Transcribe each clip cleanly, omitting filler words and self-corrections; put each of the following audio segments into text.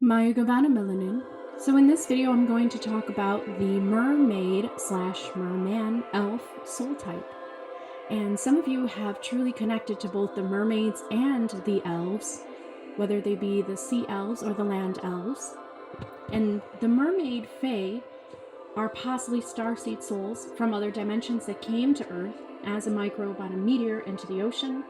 Mayugavana Melanin. So in this video I'm going to talk about the mermaid slash merman elf soul type. And some of you have truly connected to both the mermaids and the elves, whether they be the sea elves or the land elves. And the mermaid fae are possibly starseed souls from other dimensions that came to Earth as a microbe on a meteor into the ocean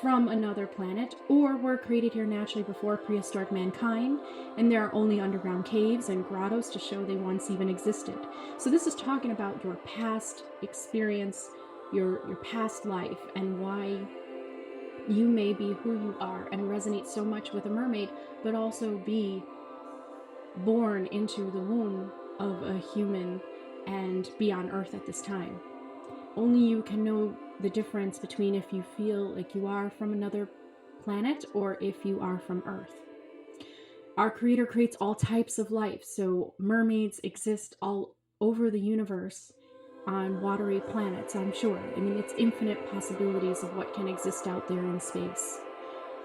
from another planet, or were created here naturally before prehistoric mankind, and there are only underground caves and grottos to show they once even existed. So this is talking about your past experience, your past life, and why you may be who you are and resonate so much with a mermaid, but also be born into the womb of a human and be on Earth at this time. Only you can know the difference between if you feel like you are from another planet or if you are from Earth. Our Creator creates all types of life, so mermaids exist all over the universe on watery planets, I'm sure. I mean, it's infinite possibilities of what can exist out there in space.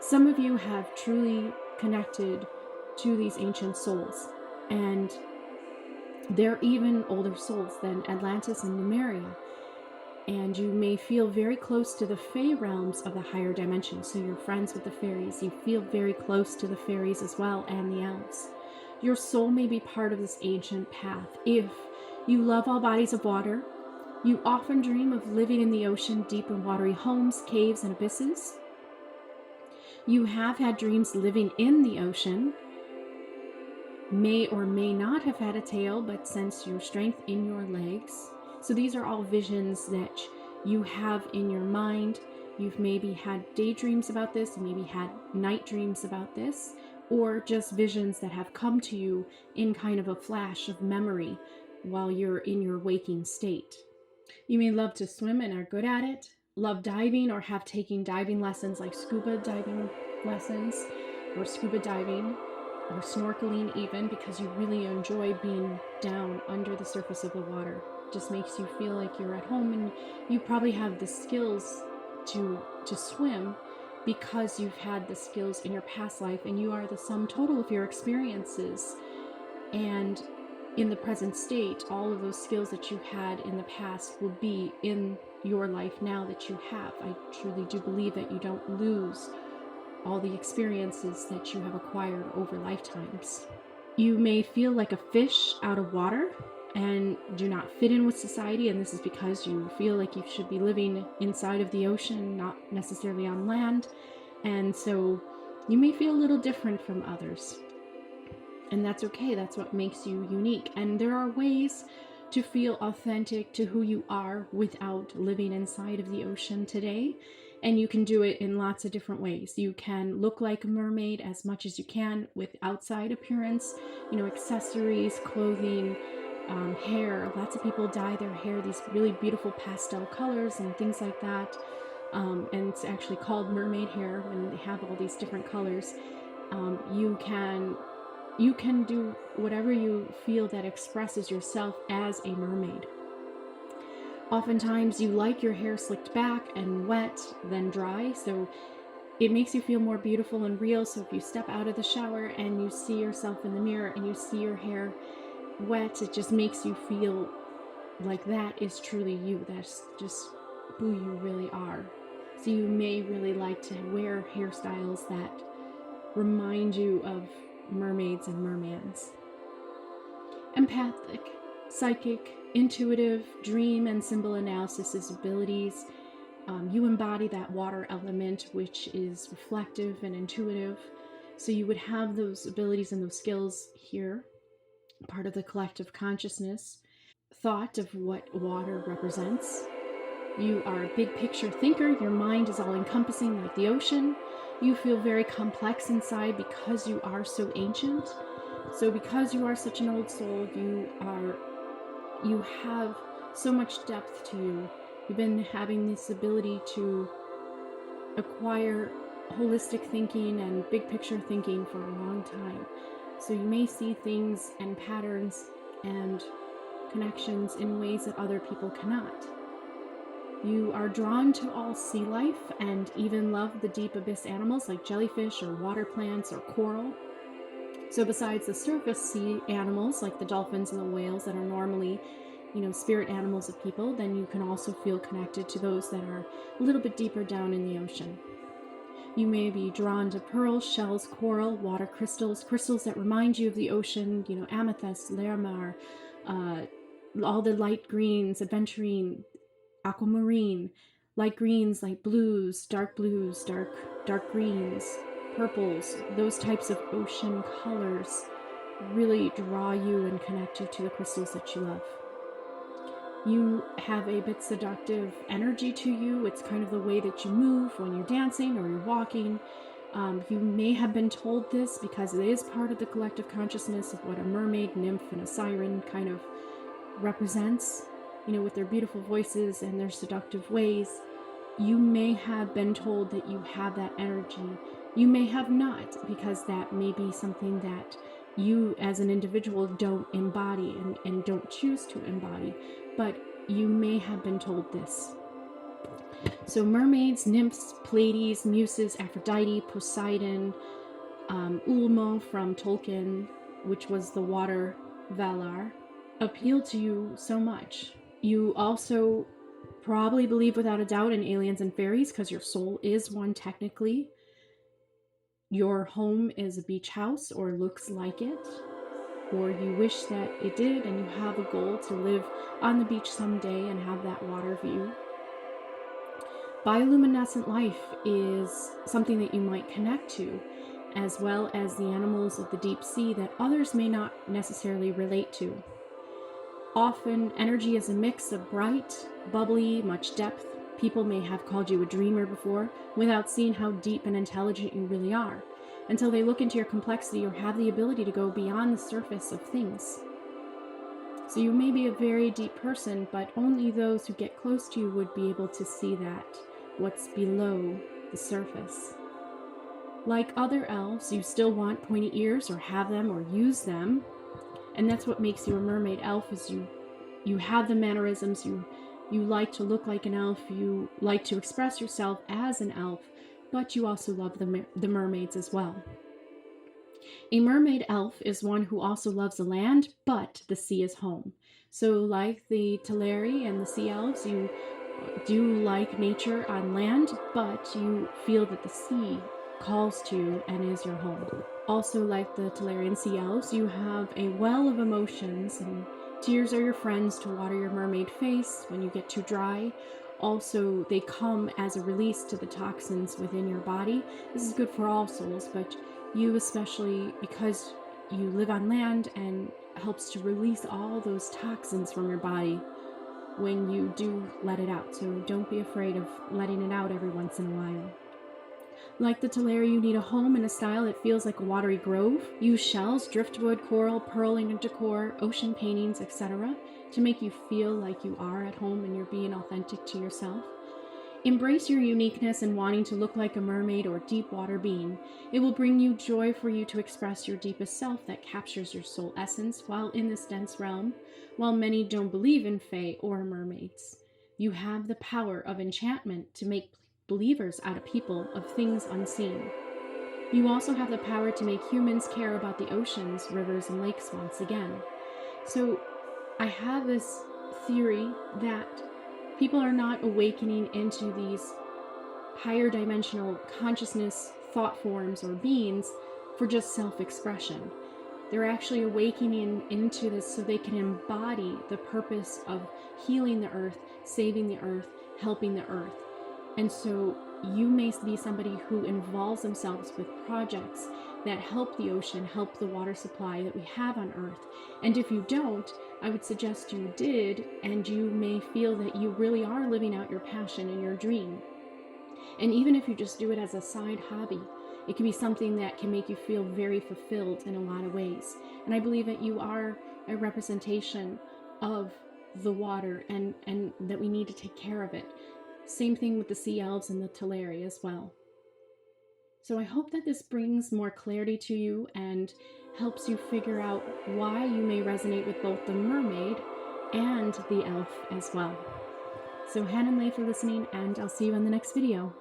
Some of you have truly connected to these ancient souls, and they're even older souls than Atlantis and Lemuria. And you may feel very close to the Fey realms of the higher dimensions. So you're friends with the fairies. You feel very close to the fairies as well, and the elves. Your soul may be part of this ancient path. If you love all bodies of water, you often dream of living in the ocean, deep in watery homes, caves, and abysses. You have had dreams living in the ocean, may or may not have had a tail, but sense your strength in your legs. So these are all visions that you have in your mind. You've maybe had daydreams about this, maybe had night dreams about this, or just visions that have come to you in kind of a flash of memory while you're in your waking state. You may love to swim and are good at it, love diving or have taken diving lessons like scuba diving lessons or scuba diving or snorkeling even, because you really enjoy being down under the surface of the water. Just makes you feel like you're at home, and you probably have the skills to swim because you've had the skills in your past life, and you are the sum total of your experiences. And in the present state, all of those skills that you had in the past will be in your life now that you have. I truly do believe that you don't lose all the experiences that you have acquired over lifetimes. You may feel like a fish out of water and do not fit in with society, and this is because you feel like you should be living inside of the ocean, not necessarily on land, and so you may feel a little different from others. And that's okay, that's what makes you unique. And there are ways to feel authentic to who you are without living inside of the ocean today. And you can do it in lots of different ways. You can look like a mermaid as much as you can with outside appearance, accessories, clothing, hair. Lots of people dye their hair these really beautiful pastel colors and things like that. And it's actually called mermaid hair when they have all these different colors. You can do whatever you feel that expresses yourself as a mermaid. Oftentimes you like your hair slicked back and wet, then dry, so it makes you feel more beautiful and real. So if you step out of the shower and you see yourself in the mirror and you see your hair wet, it just makes you feel like that is truly you. That's just who you really are. So you may really like to wear hairstyles that remind you of mermaids and mermans. Empathic, psychic, intuitive, dream and symbol analysis abilities. You embody that water element, which is reflective and intuitive. So you would have those abilities and those skills here, part of the collective consciousness, thought of what water represents. You are a big picture thinker. Your mind is all encompassing like the ocean. You feel very complex inside because you are so ancient. So because you are such an old soul, you have so much depth to you. You've been having this ability to acquire holistic thinking and big picture thinking for a long time. So you may see things and patterns and connections in ways that other people cannot. You are drawn to all sea life and even love the deep abyss animals like jellyfish or water plants or coral. So besides the surface sea animals like the dolphins and the whales that are normally, spirit animals of people, then you can also feel connected to those that are a little bit deeper down in the ocean. You may be drawn to pearls, shells, coral, water crystals, crystals that remind you of the ocean, amethyst, lermar, all the light greens, aventurine, aquamarine, light greens, light blues, dark greens, purples. Those types of ocean colors really draw you and connect you to the crystals that you love. You have a bit seductive energy to you. It's kind of the way that you move when you're dancing or you're walking. You may have been told this because it is part of the collective consciousness of what a mermaid, nymph, and a siren kind of represents, with their beautiful voices and their seductive ways. You may have been told that you have that energy. You may have not, because that may be something that you as an individual don't embody and don't choose to embody, but you may have been told this. So mermaids, nymphs, Pleiades, muses, Aphrodite, Poseidon, Ulmo from Tolkien, which was the water Valar, appeal to you so much. You also probably believe without a doubt in aliens and fairies because your soul is one technically. Your home is a beach house or looks like it, or you wish that it did and you have a goal to live on the beach someday and have that water view. Bioluminescent life is something that you might connect to, as well as the animals of the deep sea that others may not necessarily relate to. Often, energy is a mix of bright, bubbly, much depth. People may have called you a dreamer before without seeing how deep and intelligent you really are, until they look into your complexity or have the ability to go beyond the surface of things. So you may be a very deep person, but only those who get close to you would be able to see that, what's below the surface. Like other elves, you still want pointy ears or have them or use them. And that's what makes you a mermaid elf, is you have the mannerisms, you like to look like an elf, you like to express yourself as an elf, but you also love the mermaids as well. A mermaid elf is one who also loves the land, but the sea is home. So like the Teleri and the sea elves, you do like nature on land, but you feel that the sea calls to you and is your home. Also, like the Telerian sea elves, you have a well of emotions, and tears are your friends to water your mermaid face when you get too dry. Also, they come as a release to the toxins within your body. This is good for all souls, but you especially, because you live on land, and helps to release all those toxins from your body when you do let it out. So don't be afraid of letting it out every once in a while. Like the Teleri, you need a home in a style that feels like a watery grove. Use shells, driftwood, coral, pearling and decor, ocean paintings, etc. to make you feel like you are at home and you're being authentic to yourself. Embrace your uniqueness and wanting to look like a mermaid or deep water being. It will bring you joy for you to express your deepest self that captures your soul essence while in this dense realm. While many don't believe in fae or mermaids, you have the power of enchantment to make believers out of people of things unseen. You also have the power to make humans care about the oceans, rivers, and lakes once again. So I have this theory that people are not awakening into these higher dimensional consciousness thought forms or beings for just self-expression. They're actually awakening into this so they can embody the purpose of healing the earth, saving the earth, helping the earth. And so you may be somebody who involves themselves with projects that help the ocean, help the water supply that we have on Earth. And if you don't, I would suggest you did, and you may feel that you really are living out your passion and your dream. And even if you just do it as a side hobby, it can be something that can make you feel very fulfilled in a lot of ways. And I believe that you are a representation of the water, and that we need to take care of it. Same thing with the sea elves and the Teleri as well. So I hope that this brings more clarity to you and helps you figure out why you may resonate with both the mermaid and the elf as well. So Hannah and Leigh for listening, and I'll see you in the next video.